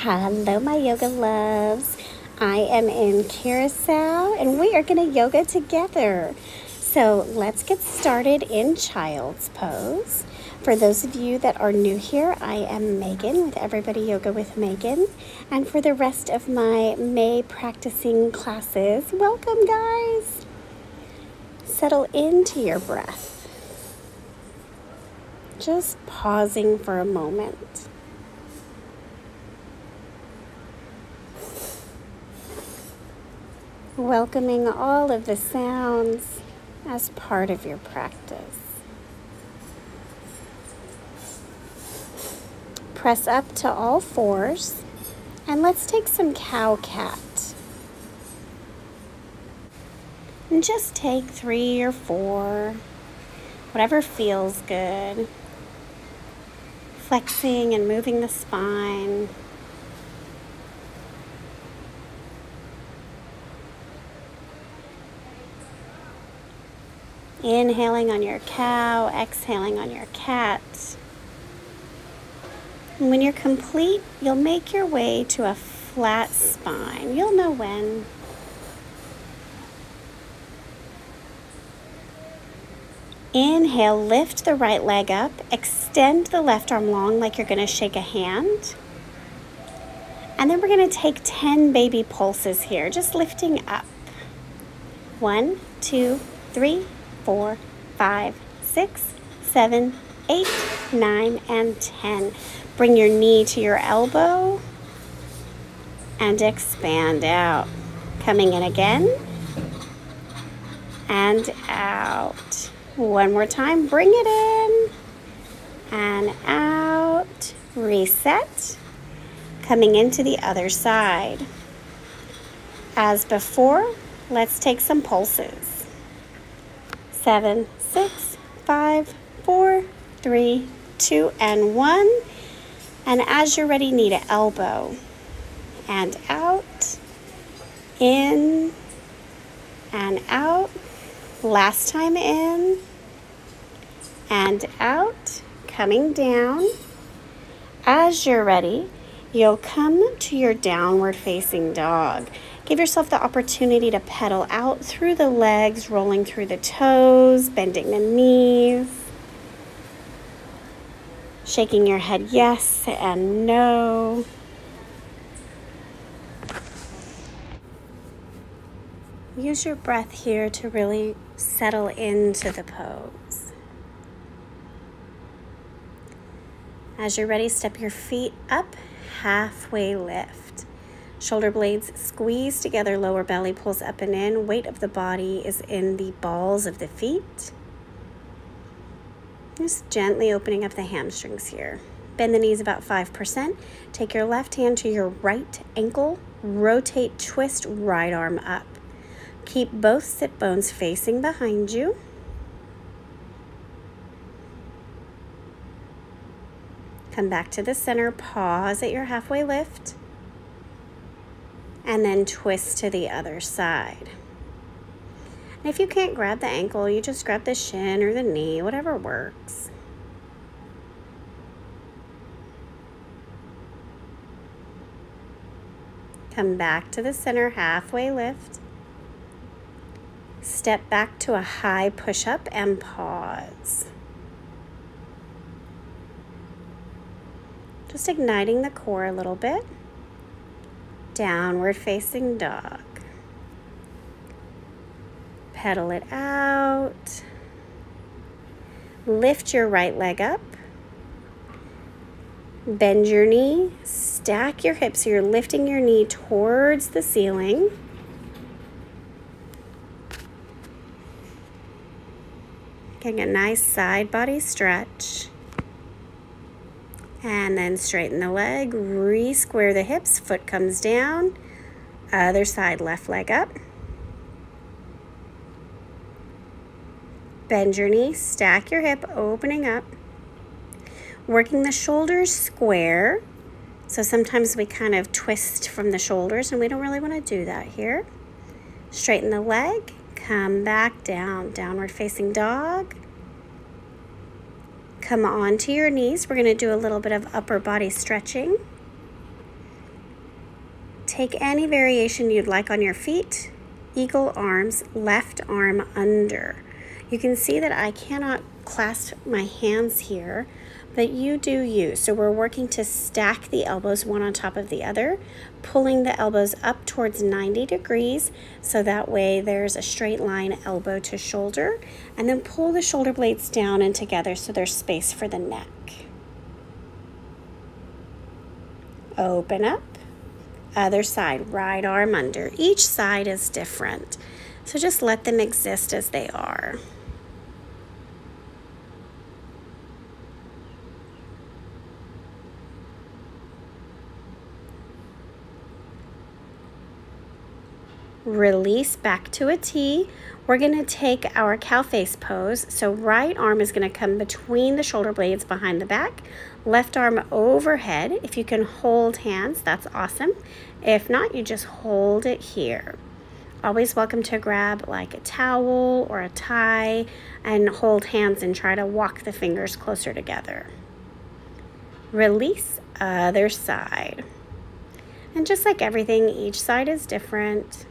Hello, my yoga loves. I am in Curaçao and we are going to yoga together. So let's get started in Child's Pose. For those of you that are new here, I am Megan with Everybody Yoga with Megan. And for the rest of my May practicing classes, welcome guys. Settle into your breath. Just pausing for a moment. Welcoming all of the sounds as part of your practice. Press up to all fours and let's take some cow-cat. And just take 3 or 4, whatever feels good. Flexing and moving the spine. Inhaling on your cow, exhaling on your cat. And when you're complete, you'll make your way to a flat spine. You'll know when. Inhale, lift the right leg up, extend the left arm long like you're going to shake a hand. And then we're going to take 10 baby pulses here, just lifting up. 1, 2, 3, 4, 5, 6, 7, 8, 9, and 10. Bring your knee to your elbow and expand out. Coming in again and out. One more time, bring it in and out. Reset. Coming into the other side. As before, let's take some pulses. 7, 6, 5, 4, 3, 2, and 1. And as you're ready, knee to elbow. And out. In. And out. Last time in. And out. Coming down. As you're ready, you'll come to your downward facing dog. Give yourself the opportunity to pedal out through the legs, rolling through the toes, bending the knees. Shaking your head yes and no. Use your breath here to really settle into the pose. As you're ready, step your feet up, halfway lift. Shoulder blades squeeze together, lower belly pulls up and in. Weight of the body is in the balls of the feet. Just gently opening up the hamstrings here. Bend the knees about 5%. Take your left hand to your right ankle. Rotate, twist, right arm up. Keep both sit bones facing behind you. Come back to the center, pause at your halfway lift, and then twist to the other side. And if you can't grab the ankle, you just grab the shin or the knee, whatever works. Come back to the center, halfway lift. Step back to a high push-up and pause. Just igniting the core a little bit. Downward facing dog. Pedal it out. Lift your right leg up. Bend your knee. Stack your hips so you're lifting your knee towards the ceiling. Getting a nice side body stretch. And then straighten the leg, re-square the hips, foot comes down, other side, left leg up. Bend your knee, stack your hip, opening up. Working the shoulders square. So sometimes we kind of twist from the shoulders and we don't really want to do that here. Straighten the leg, come back down, downward facing dog. Come onto your knees. We're going to do a little bit of upper body stretching. Take any variation you'd like on your feet. Eagle arms, left arm under. You can see that I cannot clasp my hands here, but you do you. So we're working to stack the elbows one on top of the other, pulling the elbows up towards 90 degrees, so that way there's a straight line elbow to shoulder, and then pull the shoulder blades down and together so there's space for the neck. Open up. Other side, right arm under. Each side is different, so just let them exist as they are. Release back to a T. We're going to take our cow face pose. So right arm is going to come between the shoulder blades behind the back. Left arm overhead. If you can hold hands, that's awesome. If not, you just hold it here. Always welcome to grab like a towel or a tie and hold hands and try to walk the fingers closer together. Release, other side. And just like everything, each side is different,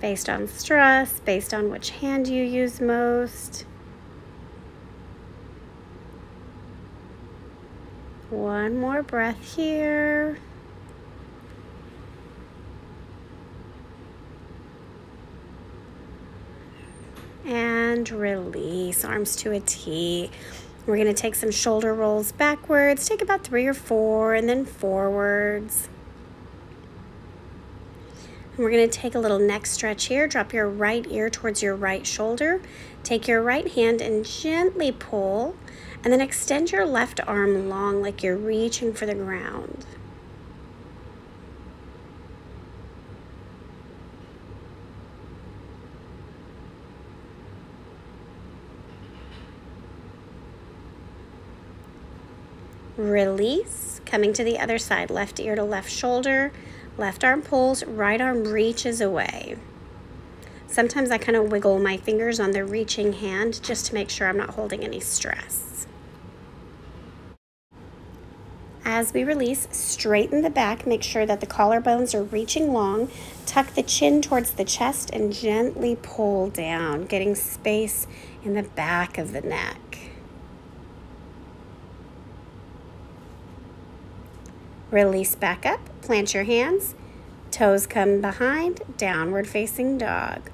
based on stress, based on which hand you use most. One more breath here. And release, arms to a T. We're going to take some shoulder rolls backwards. Take about 3 or 4 and then forwards. And we're going to take a little neck stretch here. Drop your right ear towards your right shoulder. Take your right hand and gently pull. And then extend your left arm long like you're reaching for the ground. Release, coming to the other side, left ear to left shoulder, left arm pulls, right arm reaches away. Sometimes I kind of wiggle my fingers on the reaching hand just to make sure I'm not holding any stress. As we release, straighten the back, make sure that the collarbones are reaching long, tuck the chin towards the chest and gently pull down, getting space in the back of the neck. Release back up, plant your hands, toes come behind, downward facing dog.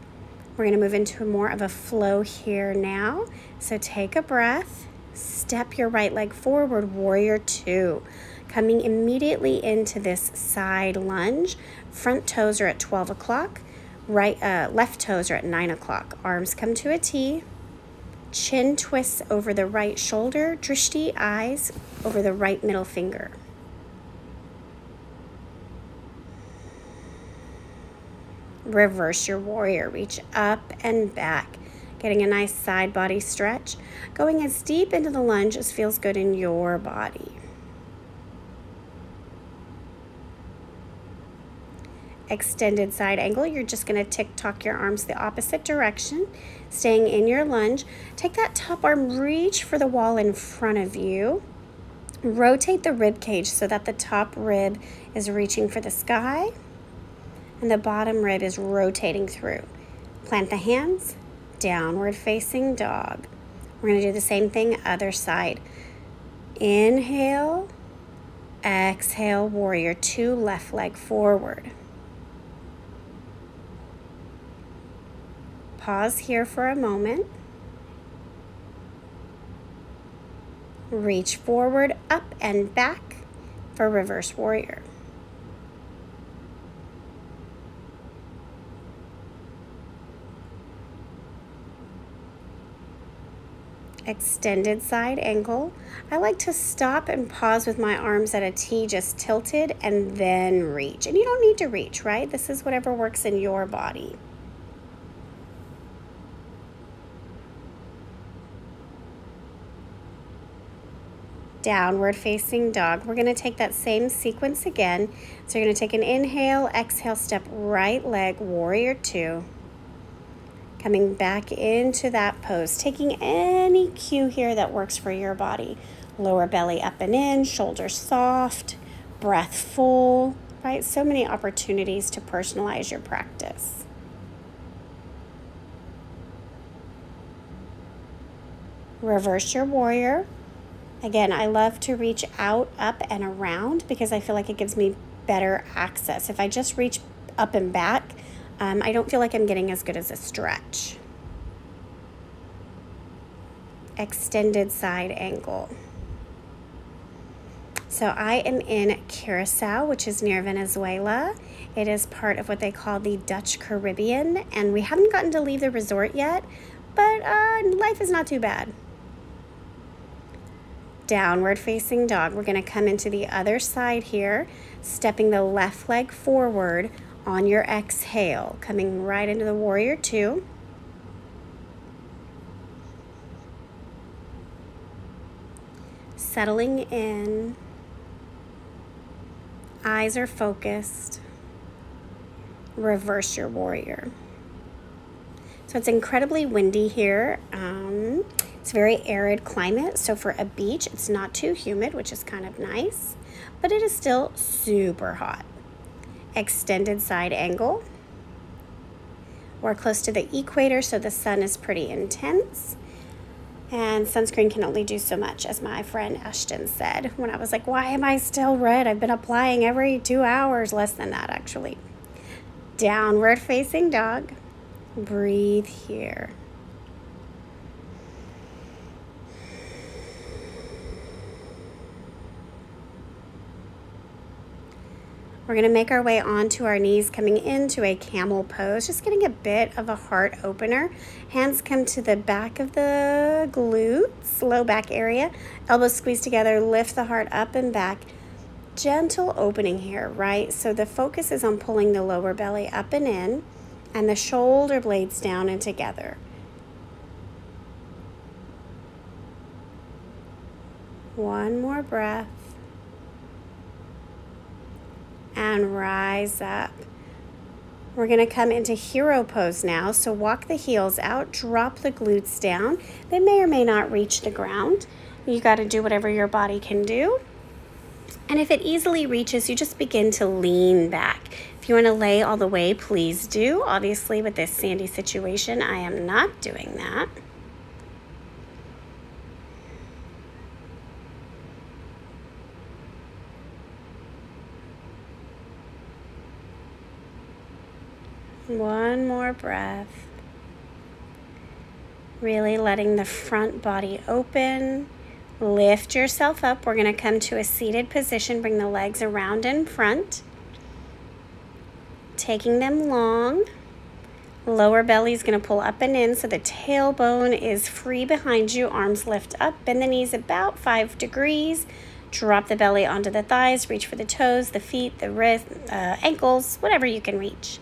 We're going to move into more of a flow here now. So take a breath, step your right leg forward, warrior two. Coming immediately into this side lunge, front toes are at 12 o'clock, left toes are at 9 o'clock. Arms come to a T, chin twists over the right shoulder, drishti, eyes over the right middle finger. Reverse your warrior, reach up and back, getting a nice side body stretch, going as deep into the lunge as feels good in your body. Extended side angle, you're just going to tick-tock your arms the opposite direction, staying in your lunge. Take that top arm, reach for the wall in front of you. Rotate the rib cage so that the top rib is reaching for the sky and the bottom rib is rotating through. Plant the hands, downward facing dog. We're going to do the same thing, other side. Inhale, exhale, warrior two, left leg forward. Pause here for a moment. Reach forward, up and back for reverse warrior. Extended side angle. I like to stop and pause with my arms at a T, just tilted, and then reach. And you don't need to reach, right? This is whatever works in your body. Downward facing dog. We're going to take that same sequence again. So you're going to take an inhale, exhale, step right leg, warrior two. Coming back into that pose, taking any cue here that works for your body. Lower belly up and in, shoulders soft, breath full. right? So many opportunities to personalize your practice. Reverse your warrior. Again, I love to reach out, up, and around because I feel like it gives me better access. If I just reach up and back, I don't feel like I'm getting as good as a stretch. Extended side angle. So I am in Curaçao, which is near Venezuela. It is part of what they call the Dutch Caribbean, and we haven't gotten to leave the resort yet, but life is not too bad. Downward facing dog. We're going to come into the other side here, stepping the left leg forward on your exhale, coming right into the warrior two. Settling in. Eyes are focused. Reverse your warrior. So it's incredibly windy here. It's a very arid climate, so for a beach, it's not too humid, which is kind of nice, but it is still super hot. Extended side angle. We're close to the equator, so the sun is pretty intense, and sunscreen can only do so much, as my friend Ashton said when I was like, why am I still red? I've been applying every 2 hours, less than that actually. Downward facing dog. Breathe here. We're going to make our way onto our knees, coming into a camel pose, just getting a bit of a heart opener. Hands come to the back of the glutes, low back area. Elbows squeeze together, lift the heart up and back. Gentle opening here, right? So the focus is on pulling the lower belly up and in, and the shoulder blades down and together. One more breath. And rise up. We're going to come into hero pose now. So walk the heels out, drop the glutes down. They may or may not reach the ground. You got to do whatever your body can do. And if it easily reaches, you just begin to lean back. If you want to lay all the way, please do. Obviously, with this sandy situation, I am not doing that. One more breath. Really letting the front body open. Lift yourself up. We're going to come to a seated position. Bring the legs around in front. Taking them long. Lower belly is going to pull up and in so the tailbone is free behind you. Arms lift up. Bend the knees about 5 degrees. Drop the belly onto the thighs. Reach for the toes, the feet, the wrists, ankles, whatever you can reach.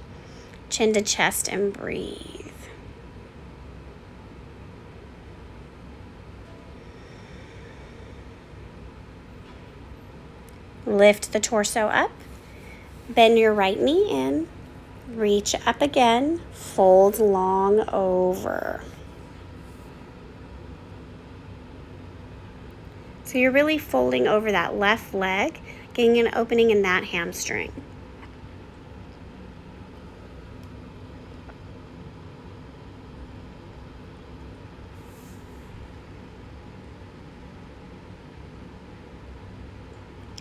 Chin to chest and breathe. Lift the torso up. Bend your right knee in. Reach up again. Fold long over. So you're really folding over that left leg, getting an opening in that hamstring.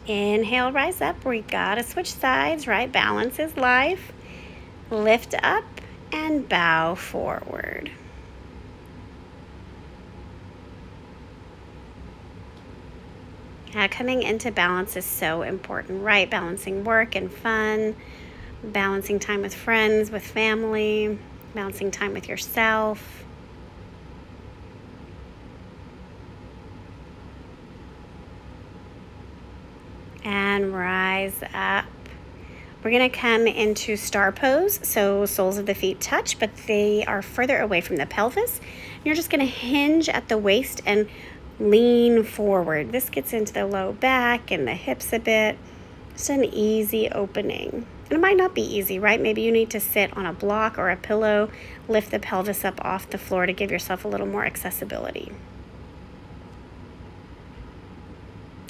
Inhale, rise up. We gotta switch sides, right? Balance is life. Lift up and bow forward. Coming into balance is so important, right? Balancing work and fun, balancing time with friends, with family, balancing time with yourself. And rise up. We're going to come into star pose. So soles of the feet touch, but they are further away from the pelvis. You're just going to hinge at the waist and lean forward. This gets into the low back and the hips a bit. Just an easy opening. And it might not be easy, right? Maybe you need to sit on a block or a pillow, lift the pelvis up off the floor to give yourself a little more accessibility.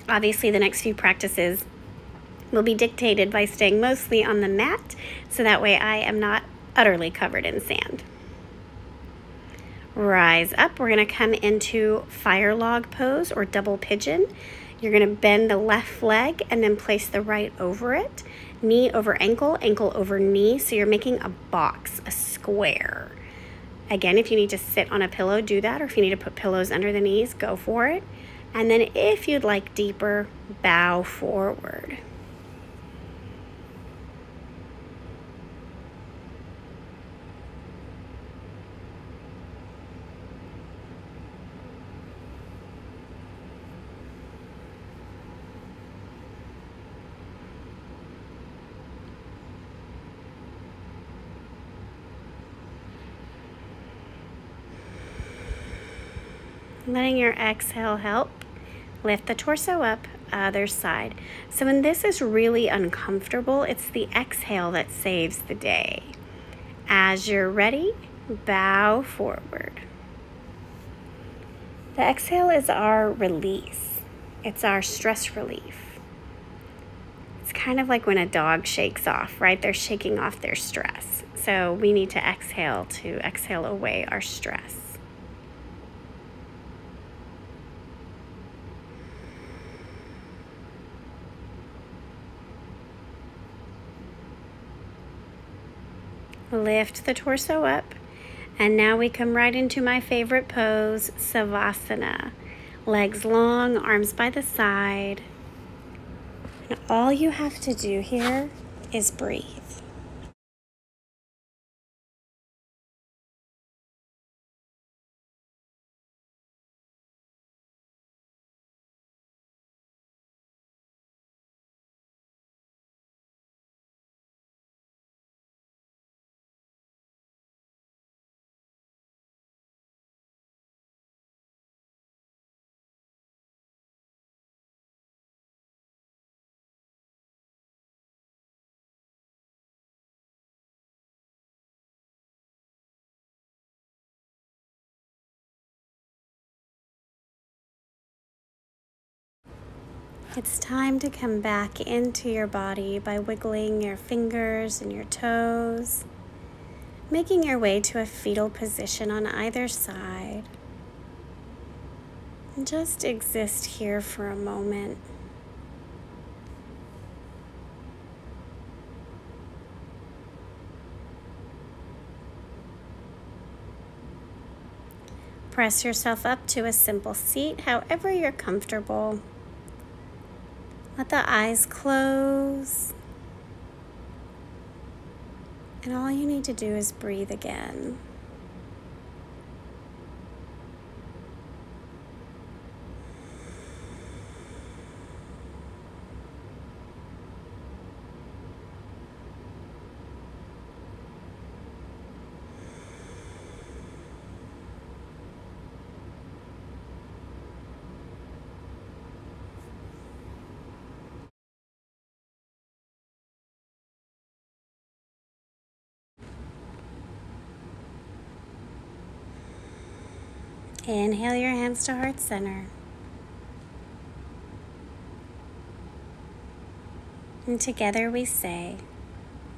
Obviously, the next few practices will be dictated by staying mostly on the mat, so that way I am not utterly covered in sand. Rise up. We're going to come into fire log pose or double pigeon. You're going to bend the left leg and then place the right over it. Knee over ankle, ankle over knee. So you're making a box, a square. Again, if you need to sit on a pillow, do that. Or if you need to put pillows under the knees, go for it. And then if you'd like deeper, bow forward. Letting your exhale help. Lift the torso up, other side. So when this is really uncomfortable, it's the exhale that saves the day. As you're ready, bow forward. The exhale is our release. It's our stress relief. It's kind of like when a dog shakes off, right? They're shaking off their stress. So we need to exhale away our stress. Lift the torso up, and now we come right into my favorite pose, Savasana. Legs long, arms by the side. And all you have to do here is breathe. It's time to come back into your body by wiggling your fingers and your toes, making your way to a fetal position on either side. And just exist here for a moment. Press yourself up to a simple seat, however you're comfortable. Let the eyes close. And all you need to do is breathe again. Inhale your hands to heart center. And together we say,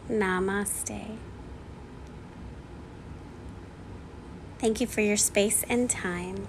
Namaste. Thank you for your space and time.